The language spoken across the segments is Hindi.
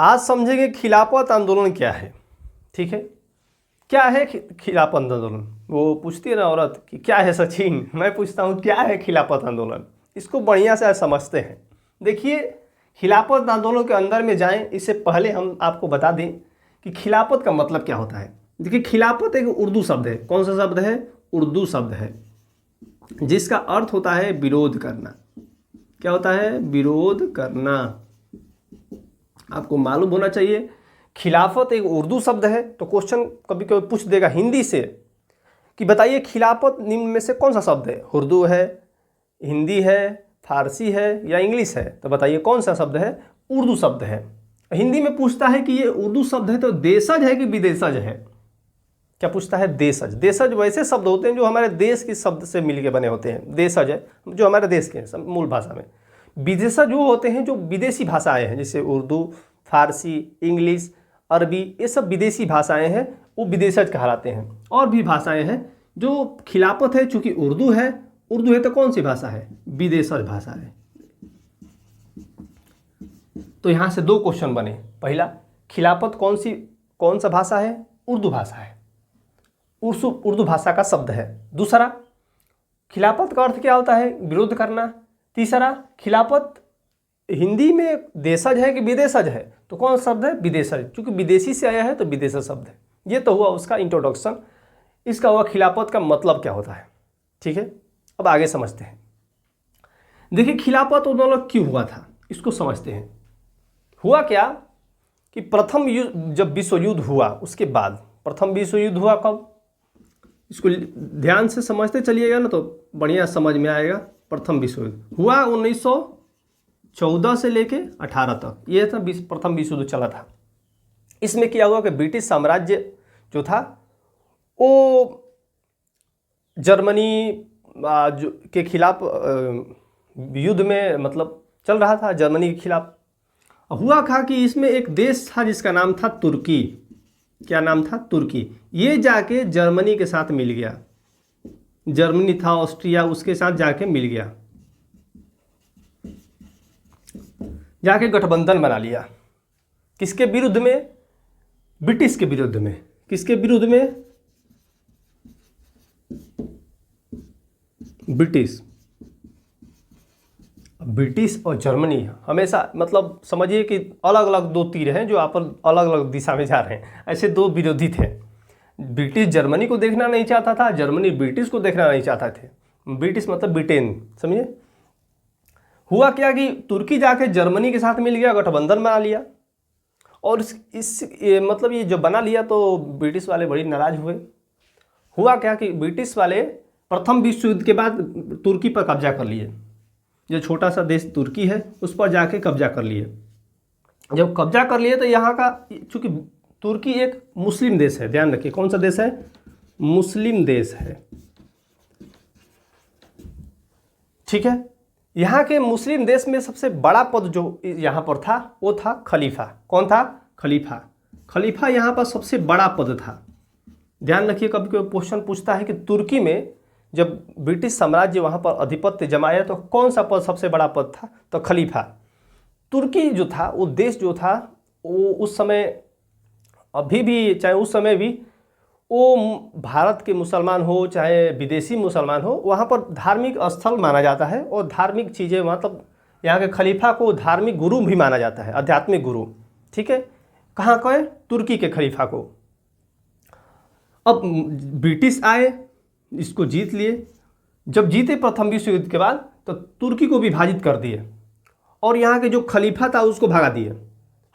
आज समझेंगे खिलाफत आंदोलन क्या है। ठीक है, क्या है खिलाफत आंदोलन? वो पूछती है ना औरत कि क्या है सचिन, मैं पूछता हूँ क्या है खिलाफत आंदोलन। इसको बढ़िया से समझते हैं। देखिए, खिलाफत आंदोलन के अंदर में जाएं इससे पहले हम आपको बता दें कि खिलाफत का मतलब क्या होता है। देखिए, खिलाफत एक उर्दू शब्द है। कौन सा शब्द है? उर्दू शब्द है, जिसका अर्थ होता है विरोध करना। क्या होता है? विरोध करना। आपको मालूम होना चाहिए खिलाफत एक उर्दू शब्द है। तो क्वेश्चन कभी कभी पूछ देगा हिंदी से कि बताइए खिलाफत निम्न में से कौन सा शब्द है? उर्दू है, हिंदी है, फारसी है या इंग्लिश है? तो बताइए कौन सा शब्द है? उर्दू शब्द है। हिंदी में पूछता है कि ये उर्दू शब्द है तो देशज है कि विदेशज है? क्या पूछता है? देशज। देशज वैसे शब्द होते हैं जो हमारे देश के शब्द से मिलके बने होते हैं। देशज है जो हमारे देश के हैं मूल भाषा में। विदेशज वो होते हैं जो विदेशी भाषाएं हैं, जैसे उर्दू, फारसी, इंग्लिश, अरबी, ये सब विदेशी भाषाएं हैं, वो विदेशज कहलाते हैं। और भी भाषाएं हैं जो खिलाफत है, चूंकि उर्दू है तो कौन सी भाषा है? विदेशज भाषा है। तो यहां से दो क्वेश्चन बने। पहला, खिलाफत कौन सा भाषा है? उर्दू भाषा है, उर्दू भाषा का शब्द है। दूसरा, खिलाफत का अर्थ क्या होता है? विरोध करना। तीसरा, खिलाफत हिंदी में देशज है कि विदेशज है? तो कौन शब्द है? विदेशज। चूंकि विदेशी से आया है तो विदेशज शब्द है। ये तो हुआ उसका इंट्रोडक्शन। इसका हुआ खिलाफत का मतलब क्या होता है। ठीक है, अब आगे समझते हैं। देखिए, खिलाफत आंदोलन क्यों हुआ था इसको समझते हैं। हुआ क्या कि प्रथम युद्ध, जब विश्व युद्ध हुआ उसके बाद, प्रथम विश्व युद्ध हुआ कब? इसको ध्यान से समझते चलिएगा ना तो बढ़िया समझ में आएगा। प्रथम विश्व युद्ध हुआ 1914 से लेके 18 तक, ये था प्रथम विश्व युद्ध चला था। इसमें क्या हुआ कि ब्रिटिश साम्राज्य जो था वो जर्मनी के खिलाफ युद्ध में मतलब चल रहा था, जर्मनी के खिलाफ। हुआ था कि इसमें एक देश था जिसका नाम था तुर्की। क्या नाम था? तुर्की। ये जाके जर्मनी के साथ मिल गया। जर्मनी था, ऑस्ट्रिया, उसके साथ जाके मिल गया, जाके गठबंधन बना लिया। किसके विरुद्ध में? ब्रिटिश के विरुद्ध में। किसके विरुद्ध में? ब्रिटिश और जर्मनी हमेशा मतलब समझिए कि अलग अलग दो तीर हैं जो आपस अलग अलग दिशा में जा रहे हैं। ऐसे दो विरोधी थे। ब्रिटिश जर्मनी को देखना नहीं चाहता था, जर्मनी ब्रिटिश को देखना नहीं चाहता थे। ब्रिटिश मतलब ब्रिटेन, समझिए। हुआ क्या कि तुर्की जाके जर्मनी के साथ मिल गया, गठबंधन बना लिया। और मतलब ये जो बना लिया तो ब्रिटिश वाले बड़ी नाराज हुए। हुआ क्या कि ब्रिटिश वाले प्रथम विश्व युद्ध के बाद तुर्की पर कब्जा कर लिए। जो छोटा सा देश तुर्की है उस पर जाके कब्जा कर लिए। जब कब्जा कर लिए तो यहाँ का, चूंकि तुर्की एक मुस्लिम देश है, ध्यान रखिए कौन सा देश है? मुस्लिम देश है। ठीक है, यहाँ के मुस्लिम देश में सबसे बड़ा पद जो यहाँ पर था वो था खलीफा। कौन था? खलीफा। खलीफा यहाँ पर सबसे बड़ा पद था। ध्यान रखिए, कभी कोई क्वेश्चन पूछता है कि तुर्की में जब ब्रिटिश साम्राज्य वहाँ पर अधिपत्य जमाया तो कौन सा पद सबसे बड़ा पद था? तो खलीफा। तुर्की जो था, वो देश जो था, वो उस समय, अभी भी चाहे उस समय भी, वो भारत के मुसलमान हो चाहे विदेशी मुसलमान हो, वहाँ पर धार्मिक स्थल माना जाता है। और धार्मिक चीज़ें, मतलब यहाँ के खलीफा को धार्मिक गुरु भी माना जाता है, आध्यात्मिक गुरु। ठीक है, कहाँ का है? तुर्की के खलीफा को। अब ब्रिटिश आए, इसको जीत लिए। जब जीते प्रथम विश्व युद्ध के बाद तो तुर्की को विभाजित कर दिए और यहाँ के जो खलीफा था उसको भगा दिए,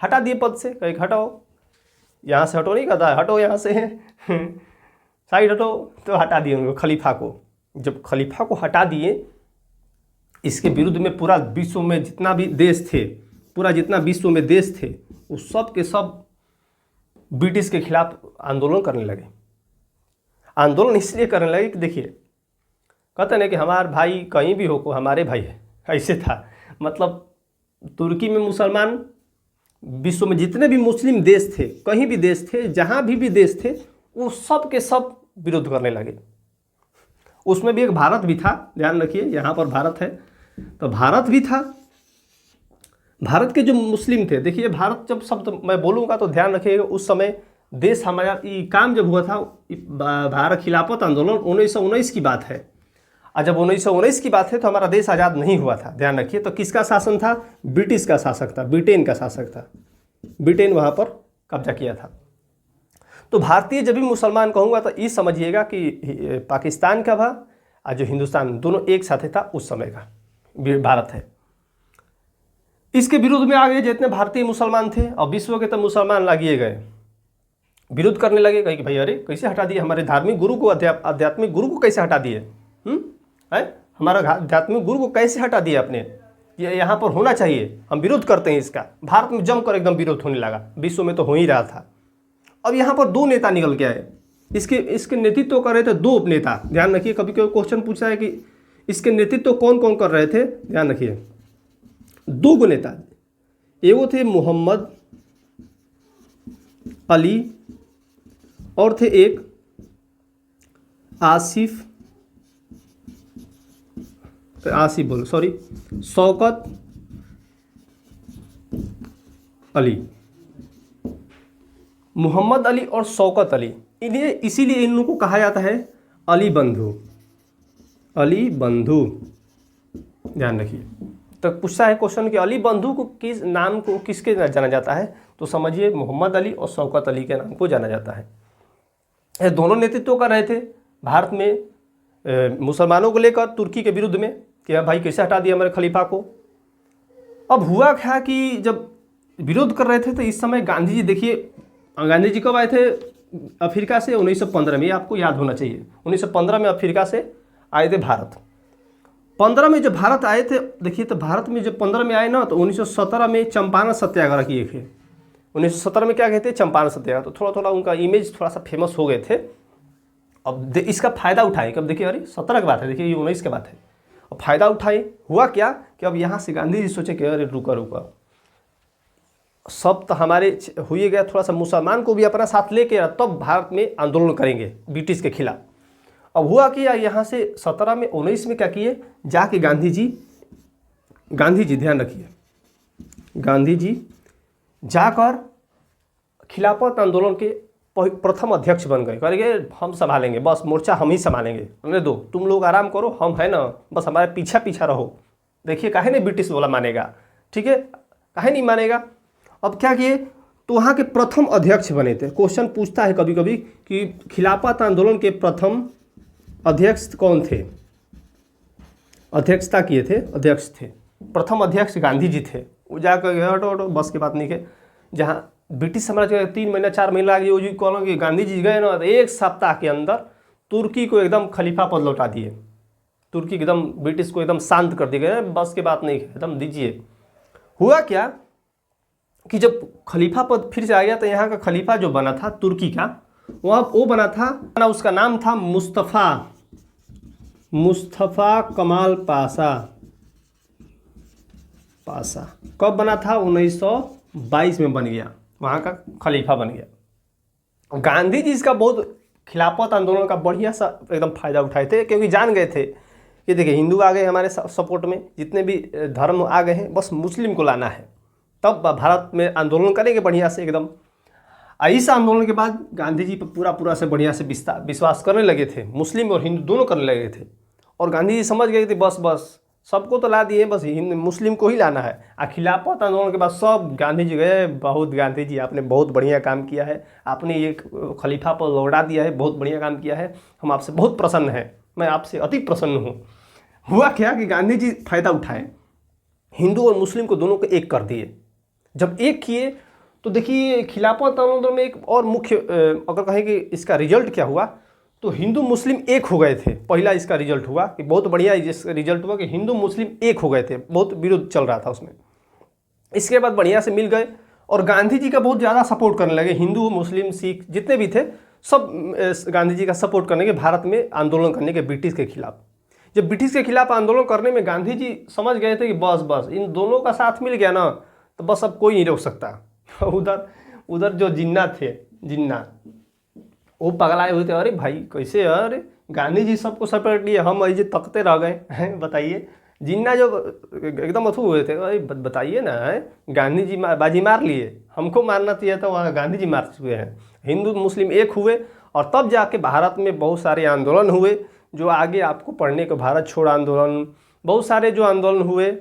हटा दिए पद से। कहीं हटाओ, यहाँ से हटो नहीं कहता है, हटो यहाँ से साइड हटो, तो हटा दिए उनको, खलीफा को। जब खलीफा को हटा दिए, इसके विरुद्ध में पूरा विश्व में जितना भी देश थे, पूरा जितना विश्व में देश थे, वो सब के सब ब्रिटिश के खिलाफ आंदोलन करने लगे। आंदोलन इसलिए करने लगे कि देखिए, कहते हैं कि हमारे भाई कहीं भी हो को हमारे भाई है, ऐसे था। मतलब तुर्की में मुसलमान, विश्व में जितने भी मुस्लिम देश थे, कहीं भी देश थे, जहाँ भी देश थे, वो सब के सब विरोध करने लगे। उसमें भी एक भारत भी था, ध्यान रखिए, यहाँ पर भारत है तो भारत भी था। भारत के जो मुस्लिम थे, देखिए भारत जब शब्द मैं बोलूँगा तो ध्यान रखिएगा, उस समय देश हमारा ये काम जब हुआ था, भारत खिलाफत आंदोलन 1919 की बात है। और जब 1919 की बात है तो हमारा देश आज़ाद नहीं हुआ था, ध्यान रखिए। तो किसका शासन था? ब्रिटिश का शासक था, ब्रिटेन का शासक था। ब्रिटेन वहाँ पर कब्जा किया था। तो भारतीय जब भी मुसलमान कहूँगा तो ये समझिएगा कि पाकिस्तान का था और जो हिंदुस्तान, दोनों एक साथ था उस समय का भारत है। इसके विरुद्ध में आ गए जितने भारतीय मुसलमान थे, और विश्व के तो मुसलमान लागिए गए, विरोध करने लगे, कहीं कि भाई अरे कैसे हटा दिए हमारे धार्मिक गुरु को, आध्यात्मिक गुरु को कैसे हटा दिए, है हमारा आध्यात्मिक गुरु को कैसे हटा दिए आपने, ये यहाँ पर होना चाहिए, हम विरोध करते हैं इसका। भारत में जमकर एकदम विरोध होने लगा, विश्व में तो हो ही रहा था। अब यहाँ पर दो नेता निकल के आए, इसके नेतृत्व कर रहे थे दो नेता। ध्यान रखिए, कभी कोई क्वेश्चन पूछा है कि इसके नेतृत्व कौन कौन कर रहे थे, ध्यान रखिए। दो गो नेता, एगो थे मोहम्मद अली और थे एक शौकत अली। मोहम्मद अली और शौकत अली, इसीलिए इन लोगों को कहा जाता है अली बंधु, अली बंधु। ध्यान रखिए, तो पूछता है क्वेश्चन कि अली बंधु को किस नाम को किसके जाना जाता है, तो समझिए मोहम्मद अली और शौकत अली के नाम को जाना जाता है। ये दोनों नेतृत्व कर रहे थे भारत में मुसलमानों को लेकर तुर्की के विरुद्ध में कि भाई कैसे हटा दिया हमारे खलीफा को। अब हुआ क्या कि जब विरोध कर रहे थे तो इस समय गांधी जी, देखिए गांधी जी कब आए थे अफ्रीका से? 1915 में, आपको याद होना चाहिए। 1915 में अफ्रीका से आए थे भारत। 15 में जब भारत आए थे, देखिए तो भारत में जब 15 में आए ना, तो 1917 में चंपारण सत्याग्रह किए थे। 1917 में क्या कहते हैं? चंपारण सत्याग्रह। तो थोड़ा थोड़ा उनका इमेज थोड़ा सा फेमस हो गए थे। अब इसका फ़ायदा उठाए, कब देखिए अरे 17 की बात है, देखिए ये 19 की बात है। अब फ़ायदा उठाए, हुआ क्या कि अब यहाँ से गांधी जी सोचे कि अरे रुका रुका, सब तो हमारे हुए गया, थोड़ा सा मुसलमान को भी अपना साथ लेके तब भारत में आंदोलन करेंगे ब्रिटिश के खिलाफ। अब हुआ कि यहाँ से 17 में 19 में क्या किए, जाके गांधी जी ध्यान रखिए, गांधी जी जाकर खिलाफत आंदोलन के प्रथम अध्यक्ष बन गए। करेंगे हम संभालेंगे, बस मोर्चा हम ही संभालेंगे, हमने दो, तुम लोग आराम करो, हम है ना, बस हमारे पीछा पीछा रहो। देखिए काहे नहीं ब्रिटिश वाला मानेगा, ठीक है, काहे नहीं मानेगा। अब क्या किए, तो वहाँ के प्रथम अध्यक्ष बने थे। क्वेश्चन पूछता है कभी कभी कि खिलाफत आंदोलन के प्रथम अध्यक्ष कौन थे? अध्यक्षता किए थे, अध्यक्ष थे, प्रथम अध्यक्ष गांधी जी थे। वो जाकर हटो बस की बात नहीं है, जहाँ ब्रिटिश साम्राज्य 3 महीना 4 महीना लगे, वो जी कहोगे कि गांधी जी गए ना, तो 1 सप्ताह के अंदर तुर्की को एकदम खलीफा पद लौटा दिए। तुर्की एकदम ब्रिटिश को एकदम शांत कर दिए गए, बस की बात नहीं है, एकदम दीजिए। हुआ क्या कि जब खलीफा पद फिर से आ गया, तो यहाँ का खलीफा जो बना था तुर्की का, वो बना था, उसका नाम था मुस्तफ़ा कमाल पाशा। कब बना था? 1922 में बन गया, वहाँ का खलीफा बन गया। गांधी जी इसका बहुत खिलाफत आंदोलन का बढ़िया सा एकदम फ़ायदा उठाए थे, क्योंकि जान गए थे कि देखिए हिंदू आ गए हमारे सपोर्ट में, जितने भी धर्म आ गए हैं, बस मुस्लिम को लाना है, तब भारत में आंदोलन करेंगे बढ़िया से एकदम। इस आंदोलन के बाद गांधी जी पर पूरा से बढ़िया से विश्वास करने लगे थे, मुस्लिम और हिंदू दोनों करने लगे थे। और गांधी जी समझ गए थे बस सबको तो ला दिए, बस हिंदू मुस्लिम को ही लाना है। खिलाफत आंदोलन के बाद सब गांधी जी गए, बहुत गांधी जी आपने बहुत बढ़िया काम किया है, आपने ये खलीफा पर लौटा दिया है, बहुत बढ़िया काम किया है, हम आपसे बहुत प्रसन्न हैं, मैं आपसे अति प्रसन्न हूँ। हुआ क्या कि गांधी जी फ़ायदा उठाए, हिंदू और मुस्लिम को दोनों को एक कर दिए। जब एक किए तो देखिए खिलाफत आंदोलन में एक और मुख्य, अगर कहें कि इसका रिजल्ट क्या हुआ, तो हिंदू मुस्लिम एक हो गए थे। पहला इसका रिजल्ट हुआ कि बहुत बढ़िया रिजल्ट हुआ कि हिंदू मुस्लिम एक हो गए थे, बहुत विरोध चल रहा था उसमें। इसके बाद बढ़िया से मिल गए और गांधी जी का बहुत ज़्यादा सपोर्ट करने लगे। हिंदू मुस्लिम सिख जितने भी थे सब गांधी जी का सपोर्ट करने के, भारत में आंदोलन करने के ब्रिटिश के खिलाफ। जब ब्रिटिश के खिलाफ आंदोलन करने में गांधी जी समझ गए थे कि बस इन दोनों का साथ मिल गया ना, तो बस अब कोई नहीं रोक सकता। उधर जो जिन्ना वो पगलाए हुए थे, अरे भाई कैसे, अरे गांधी जी सबको सपोर्ट लिए, हम ऐसे तकते रह गए हैं, बताइए जिन्ना जो एकदम अथू हुए थे, भाई बताइए ना, गांधी जी बाजी मार लिए, हमको मारना चाहिए था, वहाँ गांधी जी मार चुके हैं। हिंदू मुस्लिम एक हुए और तब जाके भारत में बहुत सारे आंदोलन हुए, जो आगे आपको पढ़ने को, भारत छोड़ आंदोलन, बहुत सारे जो आंदोलन हुए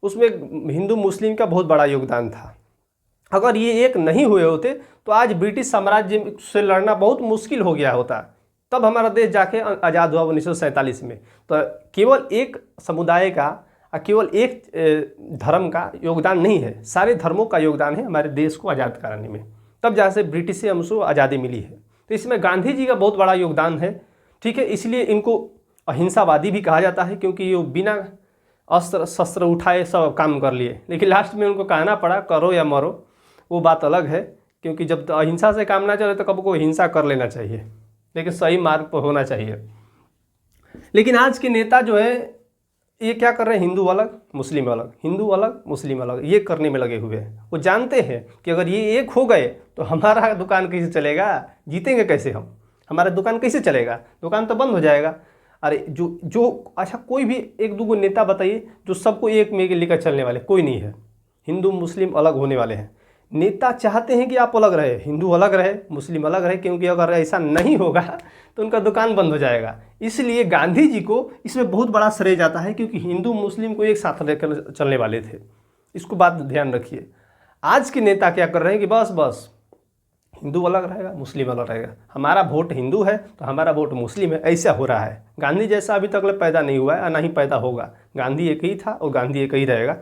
उसमें हिंदू मुस्लिम का बहुत बड़ा योगदान था। अगर ये एक नहीं हुए होते तो आज ब्रिटिश साम्राज्य से लड़ना बहुत मुश्किल हो गया होता। तब हमारा देश जाके आज़ाद हुआ 1947 में। तो केवल एक समुदाय का केवल एक धर्म का योगदान नहीं है, सारे धर्मों का योगदान है हमारे देश को आज़ाद कराने में। तब जहाँ से ब्रिटिश से हमको आज़ादी मिली है, तो इसमें गांधी जी का बहुत बड़ा योगदान है। ठीक है, इसलिए इनको अहिंसावादी भी कहा जाता है, क्योंकि ये बिना अस्त्र शस्त्र उठाए सब काम कर लिए, लेकिन लास्ट में उनको कहना पड़ा करो या मरो, वो बात अलग है। क्योंकि जब अहिंसा से काम ना चले तो कब को हिंसा कर लेना चाहिए, लेकिन सही मार्ग पर होना चाहिए। लेकिन आज के नेता जो है ये क्या कर रहे हैं, हिंदू अलग मुस्लिम अलग, हिंदू अलग मुस्लिम अलग, ये करने में लगे हुए हैं। वो जानते हैं कि अगर ये एक हो गए तो हमारा दुकान कैसे चलेगा, जीतेंगे कैसे हम, हमारा दुकान कैसे चलेगा, दुकान तो बंद हो जाएगा। अरे जो अच्छा कोई भी एक दो नेता बताइए जो सबको एक में लेकर चलने वाले, कोई नहीं है। हिंदू मुस्लिम अलग होने वाले हैं। नेता चाहते हैं कि आप अलग रहे, हिंदू अलग रहे, मुस्लिम अलग रहे, क्योंकि अगर ऐसा नहीं होगा तो उनका दुकान बंद हो जाएगा। इसलिए गांधी जी को इसमें बहुत बड़ा श्रेय जाता है, क्योंकि हिंदू मुस्लिम को एक साथ लेकर चलने वाले थे। इसको बात ध्यान रखिए। आज के नेता क्या कर रहे हैं कि बस हिंदू अलग रहेगा, मुस्लिम अलग रहेगा, हमारा वोट हिंदू है तो हमारा वोट मुस्लिम है, ऐसा हो रहा है। गांधी जैसा अभी तक पैदा नहीं हुआ है और ना ही पैदा होगा। गांधी एक ही था और गांधी एक ही रहेगा।